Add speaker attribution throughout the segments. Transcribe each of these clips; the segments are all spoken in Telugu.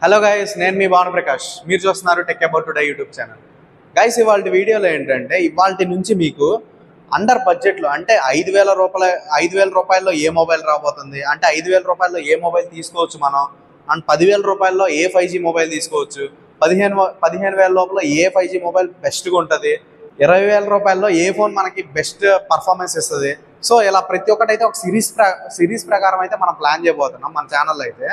Speaker 1: హలో గైస్, నేను మీ భాను ప్రకాష్. మీరు చూస్తున్నారు tech about today YouTube channel. Guys, ఇవాళ వీడియోలో ఏంటంటే ఇవాళ నుంచి మీకు అండర్ బడ్జెట్లో అంటే 5,000 రూపాయల్లో ఏ మొబైల్ రాబోతుంది, అంటే 5,000 రూపాయల్లో ఏ మొబైల్ తీసుకోవచ్చు మనం, అండ్ 10,000 రూపాయల్లో ఏ 5G మొబైల్ తీసుకోవచ్చు, 15,000 లోపల ఏ 5G మొబైల్ బెస్ట్గా ఉంటుంది, 20,000 రూపాయల్లో ఏ ఫోన్ మనకి బెస్ట్ పర్ఫార్మెన్స్ ఇస్తుంది. సో ఇలా ప్రతి ఒక్కటి అయితే ఒక సిరీస్ ప్రకారం అయితే మనం ప్లాన్ చేయబోతున్నాం మన ఛానల్లో అయితే.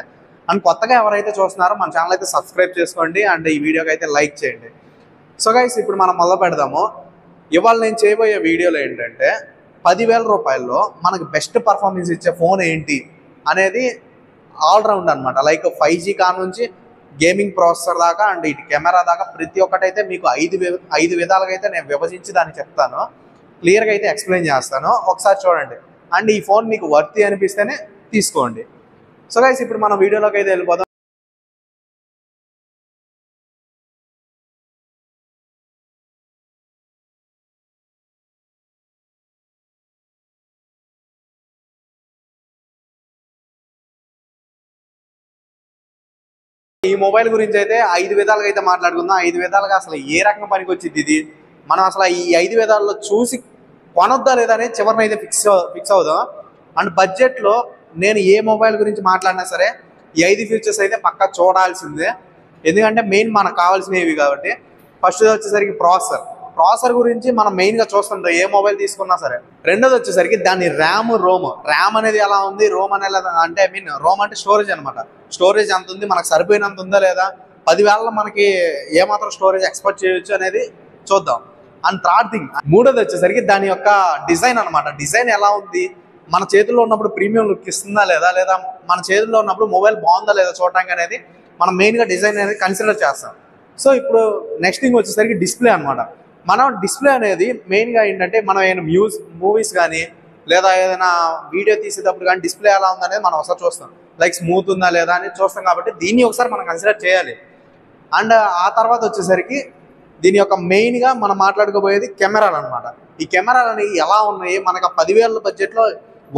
Speaker 1: అండ్ కొత్తగా ఎవరైతే చూస్తున్నారో మన ఛానల్ అయితే సబ్స్క్రైబ్ చేసుకోండి అండ్ ఈ వీడియోకి అయితే లైక్ చేయండి. సో గైస్, ఇప్పుడు మనం మొదలు పెడదాము. ఇవాళ నేను చేయబోయే వీడియోలో ఏంటంటే 10,000 రూపాయల్లో మనకు బెస్ట్ పర్ఫార్మెన్స్ ఇచ్చే ఫోన్ ఏంటి అనేది ఆల్రౌండ్ అనమాట. లైక్ 5G కా నుంచి గేమింగ్ ప్రాసెసర్ దాకా అండ్ ఇటు కెమెరా దాకా ప్రతి ఒక్కటైతే మీకు ఐదు విధాలుగా అయితే నేను విభజించి దాన్ని చెప్తాను, క్లియర్గా అయితే ఎక్స్ప్లెయిన్ చేస్తాను. ఒకసారి చూడండి అండ్ ఈ ఫోన్ మీకు వర్తీ అనిపిస్తేనే తీసుకోండి. సో గైస్, ఇప్పుడు మనం వీడియోలోకి అయితే వెళ్ళిపోదాం. ఈ మొబైల్ గురించి అయితే 5 విధాలుగా అయితే మాట్లాడుకుందాం. 5 విధాలుగా అసలు ఏ రకంగా పనికి వచ్చింది ఇది, మనం అసలు ఈ 5 విధాల్లో చూసి కొనొద్దా లేదా అనేది చివరిని అయితే ఫిక్స్ అవుదాం. అండ్ బడ్జెట్లో నేను ఏ మొబైల్ గురించి మాట్లాడినా సరే ఈ 5 ఫీచర్స్ అయితే పక్కా చూడాల్సిందే, ఎందుకంటే మెయిన్ మనకు కావాల్సినవి కాబట్టి. ఫస్ట్ వచ్చేసరికి ప్రాసెసర్ గురించి మనం మెయిన్గా చూస్తుంటాం ఏ మొబైల్ తీసుకున్నా సరే. రెండోది వచ్చేసరికి దాని ర్యామ్ అనేది ఎలా ఉంది, రోమ్ అనేది అంటే రోమ్ అంటే స్టోరేజ్ అనమాట. స్టోరేజ్ ఎంత ఉంది, మనకు సరిపోయినంత ఉందా లేదా, 10,000లో మనకి ఏమాత్రం స్టోరేజ్ ఎక్స్పెక్ట్ చేయొచ్చు అనేది చూద్దాం. అండ్ థర్డ్ థింగ్, మూడోది వచ్చేసరికి దాని యొక్క డిజైన్ అనమాట. డిజైన్ ఎలా ఉంది, మన చేతుల్లో ఉన్నప్పుడు ప్రీమియం లుక్ ఇస్తుందా లేదా మన చేతుల్లో ఉన్నప్పుడు మొబైల్ బాగుందా లేదా చూడటానికి అనేది మనం మెయిన్గా డిజైన్ అనేది కన్సిడర్ చేస్తాం. సో ఇప్పుడు నెక్స్ట్ థింగ్ వచ్చేసరికి డిస్ప్లే అనమాట. మనం డిస్ప్లే అనేది మెయిన్గా ఏంటంటే మనం ఏదైనా మూవీస్ కానీ లేదా ఏదైనా వీడియో తీసేటప్పుడు కానీ డిస్ప్లే ఎలా ఉందనేది మనం ఒకసారి చూస్తాం. లైక్ స్మూత్ ఉందా లేదా అని చూస్తాం కాబట్టి దీన్ని ఒకసారి మనం కన్సిడర్ చేయాలి. అండ్ ఆ తర్వాత వచ్చేసరికి దీని యొక్క మెయిన్గా మనం మాట్లాడుకోబోయేది కెమెరాలు అనమాట. ఈ కెమెరాలు అనేవి ఎలా ఉన్నాయి, మనకు 10,000 బడ్జెట్లో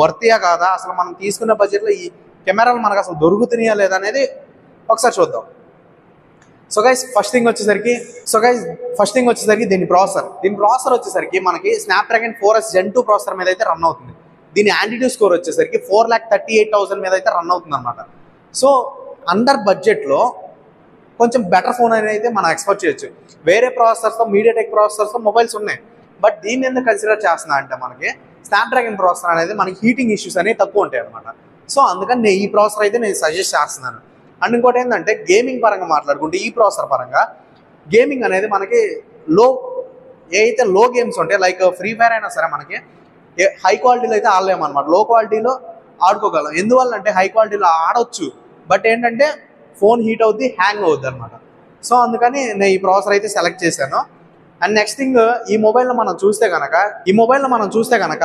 Speaker 1: వర్తియా కాదా, అసలు మనం తీసుకున్న బడ్జెట్లో ఈ కెమెరాలు మనకు అసలు దొరుకుతున్నాయా లేదా అనేది ఒకసారి చూద్దాం. సో గైస్, ఫస్ట్ థింగ్ వచ్చేసరికి దీని ప్రాసెసర్ వచ్చేసరికి మనకి స్నాప్డ్రాగన్ 4S Gen 2 ప్రాసెసర్ మీద అయితే రన్ అవుతుంది. దీని యాంటిట్యూడ్ స్కోర్ వచ్చేసరికి 4,38,000 మీద అయితే రన్ అవుతుంది అనమాట. సో అండర్ బడ్జెట్లో కొంచెం బెటర్ ఫోన్ అనేది అయితే మనం ఎక్స్పెక్ట్ చేయొచ్చు. వేరే ప్రాసెసర్స్తో మీడియాటెక్ ప్రాసెసర్స్తో మొబైల్స్ ఉన్నాయి, బట్ దీన్ని ఎందుకు కన్సిడర్ చేస్తున్నా అంటే మనకి స్నాప్డ్రాగన్ ప్రాసెసర్ అనేది మనకి హీటింగ్ ఇష్యూస్ అనేవి తక్కువ ఉంటాయి అనమాట. సో అందుకని నేను ఈ ప్రాసెసర్ అయితే నేను సజెస్ట్ చేస్తున్నాను. అండ్ ఇంకోటి ఏంటంటే గేమింగ్ పరంగా మాట్లాడుకుంటే ఈ ప్రాసెసర్ పరంగా గేమింగ్ అనేది మనకి ఏదైతే లో గేమ్స్ ఉంటాయి లైక్ ఫ్రీ ఫైర్ అయినా సరే మనకి హై క్వాలిటీలో అయితే ఆడలేము అనమాట. లో క్వాలిటీలో ఆడుకోగలం. ఎందువల్ల అంటే హై క్వాలిటీలో ఆడవచ్చు, బట్ ఏంటంటే ఫోన్ హీట్ అవుద్ది, హ్యాంగ్ అవుద్ది అనమాట. సో అందుకని నేను ఈ ప్రాసెసర్ అయితే సెలెక్ట్ చేశాను. అండ్ నెక్స్ట్ థింగ్, ఈ మొబైల్లో మనం చూస్తే కనుక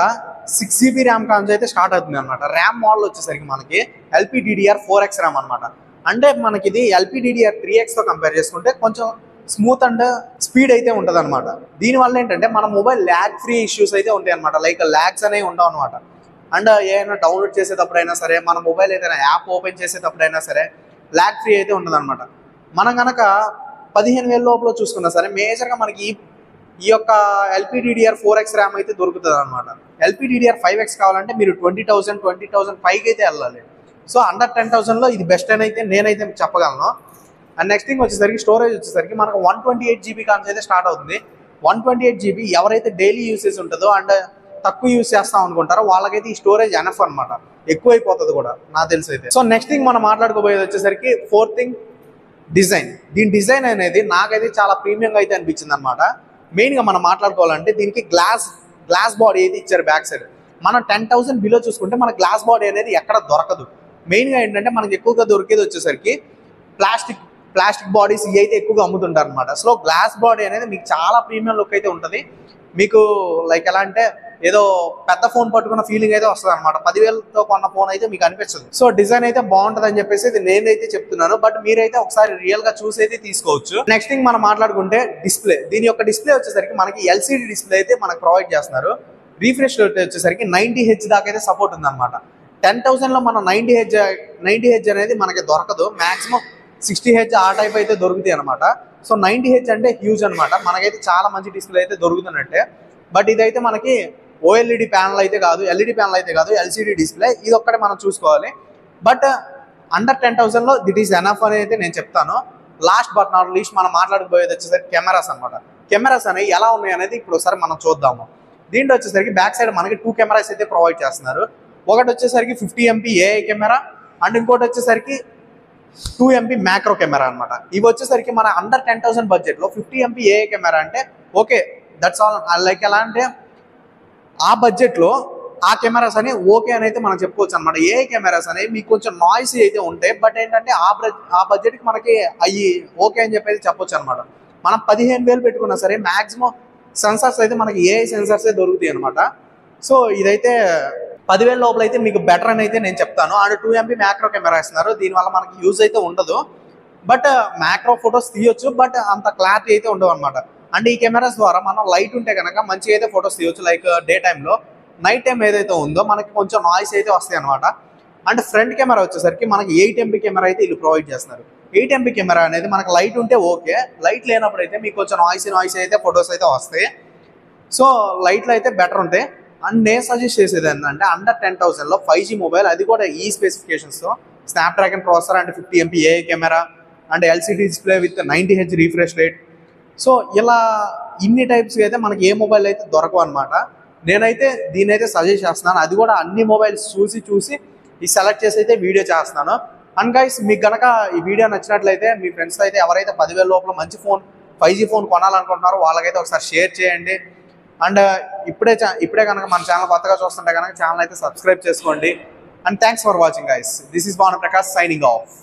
Speaker 1: 6GB ర్యామ్ కాన్స్ అయితే స్టార్ట్ అవుతుంది అనమాట. ర్యామ్ మోడల్ వచ్చేసరికి మనకి LPDDR4X ర్యామ్ అనమాట. అంటే మనకి ఇది LPDDR3Xతో కంపేర్ చేసుకుంటే కొంచెం స్మూత్ అండ్ స్పీడ్ అయితే ఉంటుంది అనమాట. దీనివల్ల ఏంటంటే మన మొబైల్ ల్యాగ్ ఫ్రీ ఇష్యూస్ అయితే ఉంటాయి అనమాట. లైక్ ల్యాగ్స్ అనేవి ఉండవు అనమాట. అండ్ ఏదైనా డౌన్లోడ్ చేసేటప్పుడైనా సరే, మన మొబైల్ ఏదైనా యాప్ ఓపెన్ చేసేటప్పుడైనా సరే ల్యాగ్ ఫ్రీ అయితే ఉంటుంది అనమాట. మనం కనుక 15,000 లోపల చూసుకున్నా సరే మేజర్గా మనకి ఈ యొక్క LPDDR4X ర్యామ్ అయితే దొరుకుతుంది అనమాట. LPDDR5X కావాలంటే మీరు 20,000 పైకి అయితే వెళ్ళాలి. సో అండర్ 10,000లో ఇది బెస్ట్ అని అయితే నేనైతే చెప్పగలను. అండ్ నెక్స్ట్ థింగ్ వచ్చేసరికి స్టోరేజ్ వచ్చేసరికి మనకు 128GB కాన్స్ అయితే స్టార్ట్ అవుతుంది. 128GB ఎవరైతే డైలీ యూసేజ్ ఉంటుందో అండ్ తక్కువ యూజ్ చేస్తాం అనుకుంటారో వాళ్ళకైతే ఈ స్టోరేజ్ ఎనఫ్ అనమాట, ఎక్కువైపోతుంది కూడా నాకు తెలిసి అయితే. సో నెక్స్ట్ థింగ్ మనం మాట్లాడుకోబోయేది వచ్చేసరికి ఫోర్త్ థింగ్ డిజైన్. దీని డిజైన్ అనేది నాకైతే చాలా ప్రీమియంగా అయితే అనిపించింది అనమాట. మెయిన్గా మనం మాట్లాడుకోవాలంటే దీనికి గ్లాస్ బాడీ అయితే ఇచ్చారు బ్యాక్ సైడ్. మనం 10,000 బిలో చూసుకుంటే మన గ్లాస్ బాడీ అనేది ఎక్కడ దొరకదు. మెయిన్గా ఏంటంటే మనకి ఎక్కువగా దొరికేది వచ్చేసరికి ప్లాస్టిక్ బాడీస్ ఇవి అయితే ఎక్కువగా అమ్ముతుంటారు అనమాట. సో గ్లాస్ బాడీ అనేది మీకు చాలా ప్రీమియం లుక్ అయితే ఉంటుంది. మీకు లైక్ ఎలా అంటే ఏదో పెద్ద ఫోన్ పట్టుకున్న ఫీలింగ్ అయితే వస్తుంది అనమాట. 10,000తో కొన్న ఫోన్ అయితే మీకు అనిపించదు. సో డిజైన్ అయితే బాగుంటుంది అని చెప్పేసి ఇది నేనైతే చెప్తున్నాను, బట్ మీరైతే ఒకసారి రియల్ గా చూసి అయితే తీసుకోవచ్చు. నెక్స్ట్ థింగ్ మనం మాట్లాడుకుంటే డిస్ప్లే. దీని యొక్క డిస్ప్లే వచ్చేసరికి మనకి LCD డిస్ప్లే అయితే మనకు ప్రొవైడ్ చేస్తున్నారు. రీఫ్రెష్ రేట్ వచ్చేసరికి 90Hz దాకా అయితే సపోర్ట్ ఉంది అనమాట. 10,000లో మనం 90Hz అనేది మనకి దొరకదు. మాక్సిమం 60Hz ఆ టైప్ అయితే దొరుకుతాయి అనమాట. సో 90Hz అంటే హ్యూజ్ అనమాట. మనకైతే చాలా మంచి డిస్ప్లే అయితే దొరుకుతున్నట్టే. బట్ ఇదైతే మనకి ఓఎల్ఈడి ప్యానల్ అయితే కాదు, ఎల్ఈడి ప్యానల్ అయితే కాదు, ఎల్సిడి డిస్ప్లే. ఇది ఒక్కటే మనం చూసుకోవాలి. బట్ అండర్ 10,000లో దిట్ ఈస్ ఎనఫ్ అని అయితే నేను చెప్తాను. లాస్ట్ బట్ నాట్ లీస్ట్ మనం మాట్లాడకపోయేది వచ్చేసరికి కెమెరాస్ అనమాట. కెమెరాస్ అనేవి ఎలా ఉన్నాయి అనేది ఇప్పుడు ఒకసారి మనం చూద్దాము. దీంట్లో వచ్చేసరికి బ్యాక్ సైడ్ మనకి 2 కెమెరాస్ అయితే ప్రొవైడ్ చేస్తున్నారు. ఒకటి వచ్చేసరికి 50 MP ఏఐ కెమెరా అండ్ ఇంకోటి వచ్చేసరికి 2 MP మ్యాక్రో కెమెరా అనమాట. ఇవి వచ్చేసరికి మన అండర్ 10,000 బడ్జెట్లో 50 MP ఏఐ కెమెరా అంటే ఓకే, దట్స్ ఆల్. లైక్ ఎలా అంటే ఆ బడ్జెట్లో ఆ కెమెరాస్ అని ఓకే అని అయితే మనం చెప్పుకోవచ్చు అనమాట. ఏఐ కెమెరాస్ అనేవి మీకు కొంచెం నాయిస్ అయితే ఉంటాయి. బట్ ఏంటంటే ఆ బడ్జెట్కి మనకి అవి ఓకే అని చెప్పేసి చెప్పొచ్చు అనమాట. మనం 15,000 పెట్టుకున్నా సరే మ్యాక్సిమం సెన్సార్స్ అయితే మనకి ఏఐ సెన్సార్సే దొరుకుతాయి అనమాట. సో ఇదైతే 10,000 లోపల అయితే మీకు బెటర్ అని అయితే నేను చెప్తాను. అండ్ 2 MP మ్యాక్రో కెమెరా ఇస్తున్నారు. దీనివల్ల మనకి యూజ్ అయితే ఉండదు. బట్ మ్యాక్రో ఫొటోస్ తీయొచ్చు, బట్ అంత క్లారిటీ అయితే ఉండవు అనమాట. అండ్ ఈ కెమెరాస్ ద్వారా మనం లైట్ ఉంటే కనుక మంచిగా అయితే ఫొటోస్ తీయొచ్చు. లైక్ డే టైంలో, నైట్ టైం ఏదైతే ఉందో మనకి కొంచెం నాయిస్ అయితే వస్తాయి అనమాట. అండ్ ఫ్రంట్ కెమెరా వచ్చేసరికి మనకి 8 MP కెమెరా అయితే వీళ్ళు ప్రొవైడ్ చేస్తున్నారు. 8 MP కెమెరా అనేది మనకి లైట్ ఉంటే ఓకే, లైట్ లేనప్పుడు అయితే మీకు కొంచెం నాయిస్ అయితే ఫొటోస్ అయితే వస్తాయి. సో లైట్లు అయితే బెటర్ ఉంటాయి. అండ్ నేను సజెస్ట్ చేసేది ఏంటంటే అండర్ 10,000లో 5G మొబైల్, అది కూడా ఈ స్పెసిఫికేషన్స్తో, Snapdragon processor and 50 MP AI camera and LCD display with 90Hz refresh rate. So ఇలా ఇన్ని టైప్స్కి అయితే మనకి ఏ మొబైల్ అయితే దొరకవు అనమాట. నేనైతే దీని అయితే సజెస్ట్ చేస్తున్నాను. అది కూడా అన్ని మొబైల్స్ చూసి ఈ సెలెక్ట్ చేసి అయితే వీడియో చేస్తున్నాను. అండ్ గైస్, మీకు కనుక ఈ వీడియో నచ్చినట్లయితే మీ ఫ్రెండ్స్ అయితే ఎవరైతే 10,000 లోపల మంచి ఫోన్ 5G ఫోన్ కొనాలనుకుంటున్నారో వాళ్ళకైతే ఒకసారి షేర్ చేయండి. అండ్ ఇప్పుడే కనుక మన ఛానల్ కొత్తగా చూస్తుంటే కనుక ఛానల్ అయితే సబ్స్క్రైబ్ చేసుకోండి. And thanks for watching guys. This is Bhanu Prakash signing off.